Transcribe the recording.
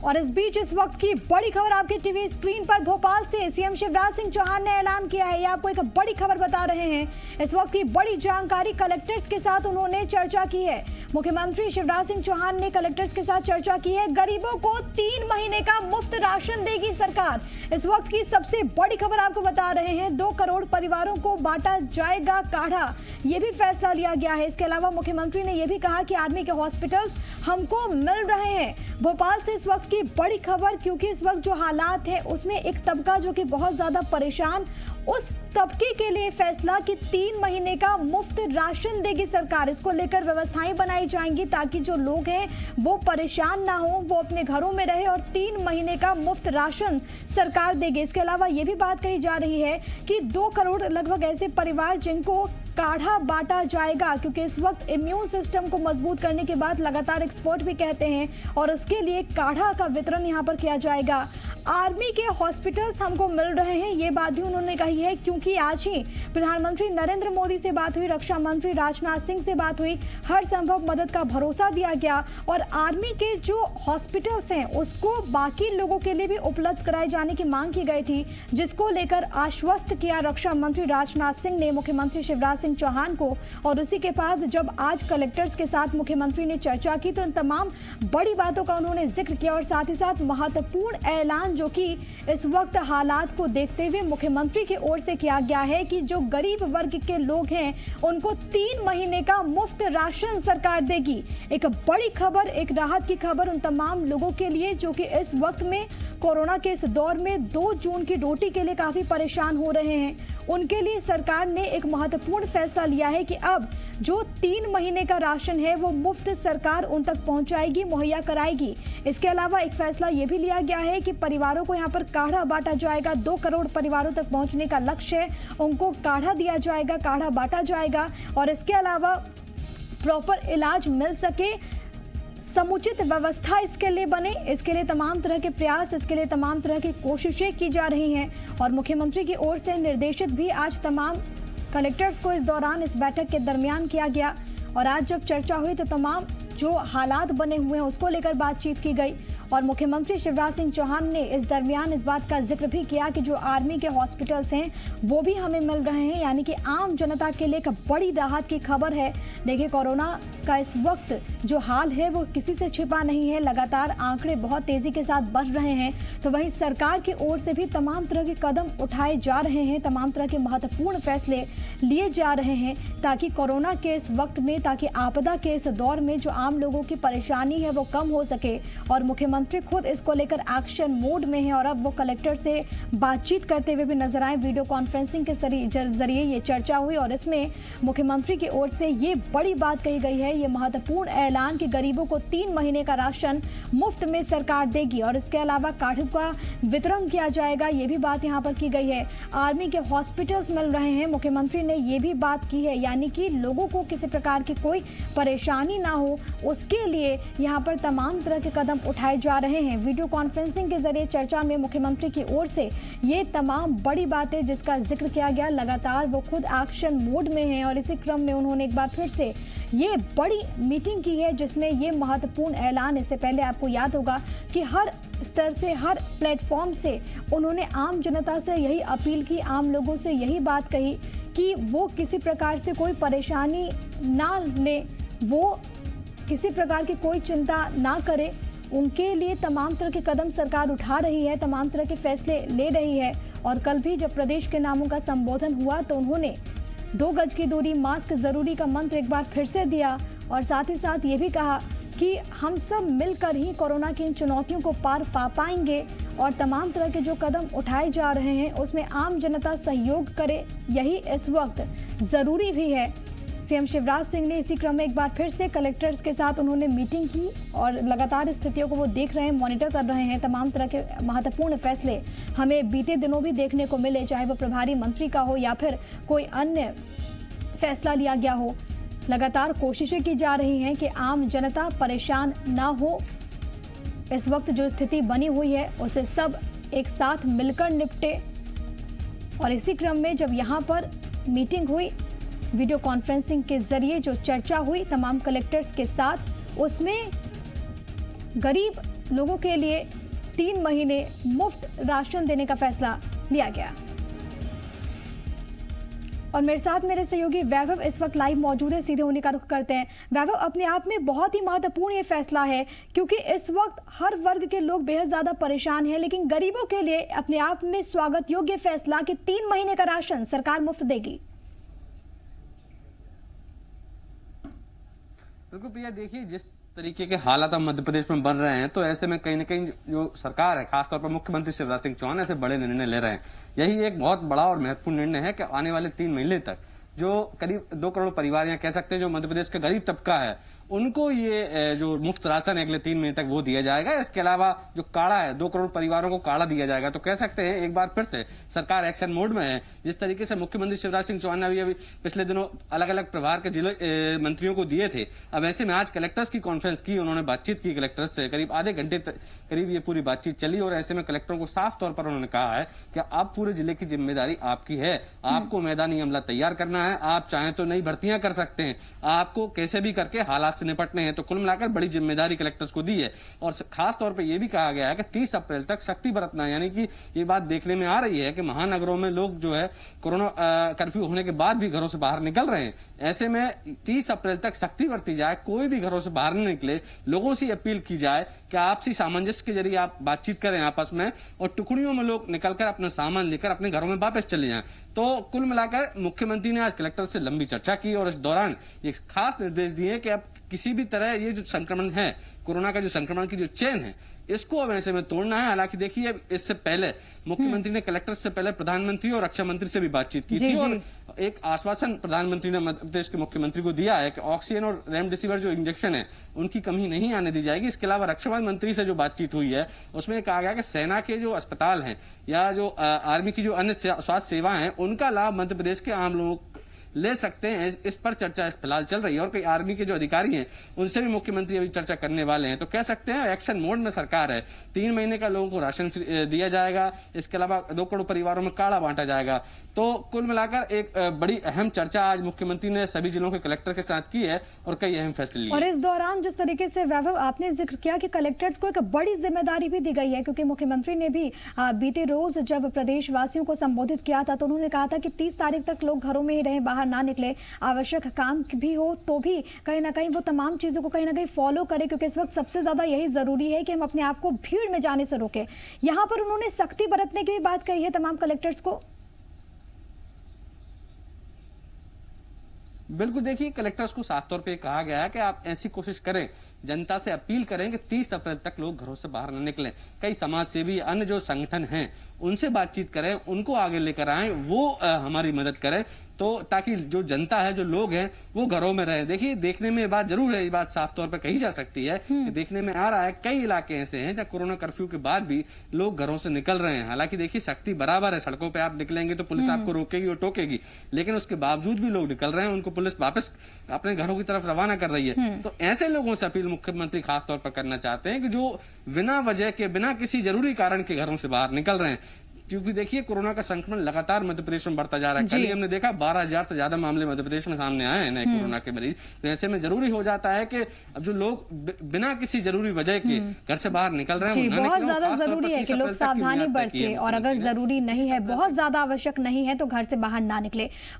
और इस बीच इस वक्त की बड़ी खबर आपके टीवी स्क्रीन पर भोपाल से सीएम शिवराज सिंह चौहान ने ऐलान किया है। ये आपको एक बड़ी खबर बता रहे हैं। इस वक्त की बड़ी जानकारी, कलेक्टर्स के साथ उन्होंने चर्चा की है। मुख्यमंत्री शिवराज सिंह चौहान ने कलेक्टर्स के साथ चर्चा की है। गरीबों को 3 महीने का मुफ्त राशन देगी सरकार। इस वक्त की सबसे बड़ी खबर आपको बता रहे हैं। 2 करोड़ परिवारों को बांटा जाएगा काढ़ा, ये भी फैसला लिया गया है। इसके अलावा मुख्यमंत्री ने यह भी कहा कि आर्मी के हॉस्पिटल्स हमको मिल रहे हैं। भोपाल से इस वक्त की बड़ी खबर, क्योंकि इस वक्त जो हालात है उसमें एक तबका जो कि बहुत ज्यादा परेशान, उस तबके के लिए फैसला कि 3 महीने का मुफ्त राशन देगी सरकार। इसको लेकर व्यवस्थाएं बनाई जाएंगी ताकि जो लोग हैं वो परेशान ना हो, वो अपने घरों में रहे और 3 महीने का मुफ्त राशन सरकार देगी। इसके अलावा ये भी बात कही जा रही है कि 2 करोड़ लगभग ऐसे परिवार जिनको काढ़ा बांटा जाएगा, क्योंकि इस वक्त इम्यून सिस्टम को मजबूत करने के बाद लगातार एक्सपर्ट भी कहते हैं, और उसके लिए काढ़ा का वितरण यहाँ पर किया जाएगा। आर्मी के हॉस्पिटल्स हमको मिल रहे हैं, ये बात भी उन्होंने कही है, क्योंकि आज ही प्रधानमंत्री नरेंद्र मोदी से बात हुई, रक्षा मंत्री राजनाथ सिंह से बात हुई, हर संभव मदद का भरोसा दिया गया और आर्मी के जो हॉस्पिटल्स हैं उसको बाकी लोगों के लिए भी उपलब्ध कराए जाने की मांग की गई थी, जिसको लेकर आश्वस्त किया रक्षा मंत्री राजनाथ सिंह ने मुख्यमंत्री शिवराज सिंह चौहान को। और उसी के बाद जब आज कलेक्टर्स के साथ मुख्यमंत्री ने चर्चा की तो इन तमाम बड़ी बातों का उन्होंने जिक्र किया और साथ ही साथ महत्वपूर्ण ऐलान जो कि इस वक्त हालात को देखते हुए मुख्यमंत्री की ओर से किया गया है कि जो गरीब वर्ग के लोग हैं उनको 3 महीने का मुफ्त राशन सरकार देगी। एक बड़ी खबर, एक राहत की खबर उन तमाम लोगों के लिए जो कि इस वक्त में कोरोना के इस दौर में 2 जून की रोटी के लिए काफी परेशान हो रहे हैं। उनके लिए सरकार ने एक महत्वपूर्ण फैसला लिया है कि अब जो 3 महीने का राशन है वो मुफ्त सरकार उन तक पहुंचाएगी, मुहैया कराएगी। इसके अलावा एक फैसला ये भी लिया गया है कि परिवारों को यहाँ पर काढ़ा बांटा जाएगा। 2 करोड़ परिवारों तक पहुंचने का लक्ष्य है, उनको काढ़ा दिया जाएगा, काढ़ा बांटा जाएगा और इसके अलावा प्रॉपर इलाज मिल सके, समुचित व्यवस्था इसके लिए बने, इसके लिए तमाम तरह के प्रयास, इसके लिए तमाम तरह की कोशिशें की जा रही हैं। और मुख्यमंत्री की ओर से निर्देशित भी आज तमाम कलेक्टर्स को इस दौरान, इस बैठक के दरमियान किया गया। और आज जब चर्चा हुई तो तमाम जो हालात बने हुए हैं उसको लेकर बातचीत की गई और मुख्यमंत्री शिवराज सिंह चौहान ने इस दरमियान इस बात का जिक्र भी किया कि जो आर्मी के हॉस्पिटल्स हैं वो भी हमें मिल रहे हैं, यानी कि आम जनता के लिए एक बड़ी राहत की खबर है। देखिए, कोरोना का इस वक्त जो हाल है वो किसी से छिपा नहीं है, लगातार आंकड़े बहुत तेजी के साथ बढ़ रहे हैं। तो वहीं सरकार की ओर से भी तमाम तरह के कदम उठाए जा रहे हैं, तमाम तरह के महत्वपूर्ण फैसले लिए जा रहे हैं ताकि कोरोना के इस वक्त में, ताकि आपदा के इस दौर में जो आम लोगों की परेशानी है वो कम हो सके। और मुख्यमंत्री खुद इसको लेकर एक्शन मोड में है और अब वो कलेक्टर से बातचीत करते हुए भी नजर आए। वीडियो कॉन्फ्रेंसिंग के जरिए ये चर्चा हुई और इसमें मुख्यमंत्री की ओर से ये बड़ी बात कही गई है, ये महत्वपूर्ण ऐलान कि गरीबों को 3 महीने का राशन मुफ्त में सरकार देगी और इसके अलावा काढ़े का वितरण किया जाएगा, ये भी बात यहाँ पर की गई है। आर्मी के हॉस्पिटल्स मिल रहे हैं, मुख्यमंत्री ने ये भी बात की है, यानी कि लोगों को किसी प्रकार की कोई परेशानी ना हो, उसके लिए यहाँ पर तमाम तरह के कदम उठाए जा रहे हैं। वीडियो कॉन्फ्रेंसिंग के जरिए चर्चा में मुख्यमंत्री की ओर से ये तमाम बड़ी बातें जिसका जिक्र किया गया, लगातार वो खुद एक्शन मोड में हैं और इसी क्रम में उन्होंने एक बार फिर से ये बड़ी मीटिंग की है जिसमें ये महत्वपूर्ण ऐलान, इससे पहले आपको याद होगा कि हर स्तर से, हर प्लेटफॉर्म से उन्होंने आम जनता से यही अपील की, आम लोगों से यही बात कही कि वो किसी प्रकार से कोई परेशानी ना ले, वो किसी प्रकार की कोई चिंता ना करे। उनके लिए तमाम तरह के कदम सरकार उठा रही है, तमाम तरह के फैसले ले रही है। और कल भी जब प्रदेश के नामों का संबोधन हुआ तो उन्होंने 2 गज की दूरी, मास्क जरूरी का मंत्र एक बार फिर से दिया और साथ ही साथ ये भी कहा कि हम सब मिलकर ही कोरोना की इन चुनौतियों को पार पा पाएंगे और तमाम तरह के जो कदम उठाए जा रहे हैं उसमें आम जनता सहयोग करे, यही इस वक्त ज़रूरी भी है। सीएम शिवराज सिंह ने इसी क्रम में एक बार फिर से कलेक्टर्स के साथ उन्होंने मीटिंग की और लगातार स्थितियों को वो देख रहे हैं, मॉनिटर कर रहे हैं। तमाम तरह के महत्वपूर्ण फैसले हमें बीते दिनों भी देखने को मिले, चाहे वो प्रभारी मंत्री का हो या फिर कोई अन्य फैसला लिया गया हो। लगातार कोशिशें की जा रही हैं कि आम जनता परेशान ना हो। इस वक्त जो स्थिति बनी हुई है उसे सब एक साथ मिलकर निपटे। और इसी क्रम में जब यहाँ पर मीटिंग हुई, वीडियो कॉन्फ्रेंसिंग के जरिए जो चर्चा हुई तमाम कलेक्टर्स के साथ, उसमें गरीब लोगों के लिए 3 महीने मुफ्त राशन देने का फैसला लिया गया। और मेरे साथ मेरे सहयोगी वैभव इस वक्त लाइव मौजूद है, सीधे उन्हीं का रुख करते हैं। वैभव, अपने आप में बहुत ही महत्वपूर्ण ये फैसला है, क्योंकि इस वक्त हर वर्ग के लोग बेहद ज्यादा परेशान हैं, लेकिन गरीबों के लिए अपने आप में स्वागत योग्य फैसला कि 3 महीने का राशन सरकार मुफ्त देगी। बिल्कुल प्रिया, देखिए जिस तरीके के हालात अब मध्य प्रदेश में बन रहे हैं, तो ऐसे में कहीं न कहीं जो सरकार है, खासतौर पर मुख्यमंत्री शिवराज सिंह चौहान ऐसे बड़े निर्णय ले रहे हैं। यही एक बहुत बड़ा और महत्वपूर्ण निर्णय है कि आने वाले 3 महीने तक जो करीब 2 करोड़ परिवार या कह सकते हैं जो मध्य प्रदेश का गरीब तबका है, उनको ये जो मुफ्त राशन है अगले 3 महीने तक वो दिया जाएगा। इसके अलावा जो काढ़ा है, 2 करोड़ परिवारों को काढ़ा दिया जाएगा। तो कह सकते हैं एक बार फिर से सरकार एक्शन मोड में है। जिस तरीके से मुख्यमंत्री शिवराज सिंह चौहान ने अभी पिछले दिनों अलग अलग प्रभार के जिले मंत्रियों को दिए थे, अब ऐसे में आज कलेक्टर्स की कॉन्फ्रेंस की, उन्होंने बातचीत की कलेक्टर्स से, करीब आधे घंटे करीब ये पूरी बातचीत चली। और ऐसे में कलेक्टरों को साफ तौर पर उन्होंने कहा है कि अब पूरे जिले की जिम्मेदारी आपकी है, आपको मैदानी अमला तैयार करना है, आप चाहें तो नई भर्तियां कर सकते हैं, आपको कैसे भी करके हालात से निपटने हैं। तो कुल मिलाकर बड़ी जिम्मेदारी कलेक्टर्स को दी है। और खास तौर पे ये भी कहा गया है कि 30 अप्रैल तक सख्ती बरतना, यानी कि ये बात देखने में आ रही है कि महानगरों में लोग जो है कोरोना कर्फ्यू होने के बाद भी घरों से बाहर निकल रहे हैं। ऐसे में 30 अप्रैल तक सख्ती बरती जाए, कोई भी घरों से बाहर नहीं निकले, लोगों से अपील की जाए कि आपसी सामंजस्य के जरिए आप बातचीत करें आपस में, और टुकड़ियों में लोग निकलकर अपना सामान लेकर अपने घरों में वापस चले जाएं। तो कुल मिलाकर मुख्यमंत्री ने आज कलेक्टर से लंबी चर्चा की और इस दौरान ये खास निर्देश दिए कि अब किसी भी तरह ये जो संक्रमण है, कोरोना का जो संक्रमण की जो चेन है, इसको अब ऐसे में तोड़ना है। हालांकि देखिए इससे पहले मुख्यमंत्री ने कलेक्टर से पहले प्रधानमंत्री और रक्षा मंत्री से भी बातचीत की थी और एक आश्वासन प्रधानमंत्री ने मध्य प्रदेश के मुख्यमंत्री को दिया है कि ऑक्सीजन और रेमडेसिविर जो इंजेक्शन है उनकी कमी नहीं आने दी जाएगी। इसके अलावा रक्षा मंत्री से जो बातचीत हुई है उसमें कहा गया कि सेना के जो अस्पताल हैं या जो आर्मी की जो अन्य स्वास्थ्य सेवाएं हैं उनका लाभ मध्य प्रदेश के आम लोग ले सकते हैं। इस पर चर्चा फिलहाल चल रही है और कई आर्मी के जो अधिकारी हैं उनसे भी मुख्यमंत्री अभी चर्चा करने वाले हैं। तो कह सकते हैं एक्शन मोड में सरकार है। 3 महीने का लोगों को राशन दिया जाएगा, इसके अलावा 2 करोड़ परिवारों में काढ़ा बांटा जाएगा। तो कुल मिलाकर एक बड़ी अहम चर्चा आज मुख्यमंत्री ने सभी जिलों के कलेक्टर के साथ की है और कई अहम फैसले लिए। और इस दौरान जिस तरीके से वैभव आपने जिक्र किया कि कलेक्टर्स को एक बड़ी जिम्मेदारी भी दी गई है, क्योंकि मुख्यमंत्री ने भी बीते रोज जब प्रदेशवासियों को संबोधित किया था तो उन्होंने कहा था कि 30 तारीख तक लोग घरों में ही रहें, बाहर ना निकले, आवश्यक काम भी हो तो भी कहीं ना कहीं वो तमाम चीजों को कहीं ना कहीं फॉलो करें, क्योंकि इस वक्त सबसे ज्यादा यही जरूरी है कि हम अपने आप को भीड़ में जाने से रोकें। यहाँ पर उन्होंने सख्ती बरतने की भी बात कही है तमाम कलेक्टर्स को। बिल्कुल, देखिए कलेक्टर्स को साफ तौर पे कहा गया है कि आप ऐसी कोशिश करें, जनता से अपील करें कि 30 अप्रैल तक लोग घरों से बाहर न निकलें। कई समाज सेवी अन्य जो संगठन हैं उनसे बातचीत करें, उनको आगे लेकर आएं, वो हमारी मदद करें, तो ताकि जो जनता है, जो लोग हैं वो घरों में रहें। देखिए देखने में बात जरूर है, ये बात साफ तौर पर कही जा सकती है कि देखने में आ रहा है कई इलाके ऐसे हैं जहाँ कोरोना कर्फ्यू के बाद भी लोग घरों से निकल रहे हैं। हालांकि देखिए सख्ती बराबर है, सड़कों पे आप निकलेंगे तो पुलिस आपको रोकेगी और टोकेगी, लेकिन उसके बावजूद भी लोग निकल रहे हैं, उनको पुलिस वापस अपने घरों की तरफ रवाना कर रही है। तो ऐसे लोगों से अपील मुख्यमंत्री खासतौर पर करना चाहते हैं कि जो बिना वजह के, बिना किसी जरूरी कारण के घरों से बाहर निकल रहे हैं, क्योंकि देखिए कोरोना का संक्रमण लगातार मध्य प्रदेश में बढ़ता जा रहा है। कल ही हमने देखा 12,000 से ज्यादा मामले मध्य प्रदेश में सामने आए हैं नए कोरोना के मरीज। तो ऐसे में जरूरी हो जाता है कि अब जो लोग बिना किसी जरूरी वजह के घर से बाहर निकल रहे हैं, बहुत ज्यादा जरूरी है कि लोग सावधानी बरतें और अगर जरूरी नहीं है, बहुत ज्यादा आवश्यक नहीं है तो घर से बाहर ना निकले।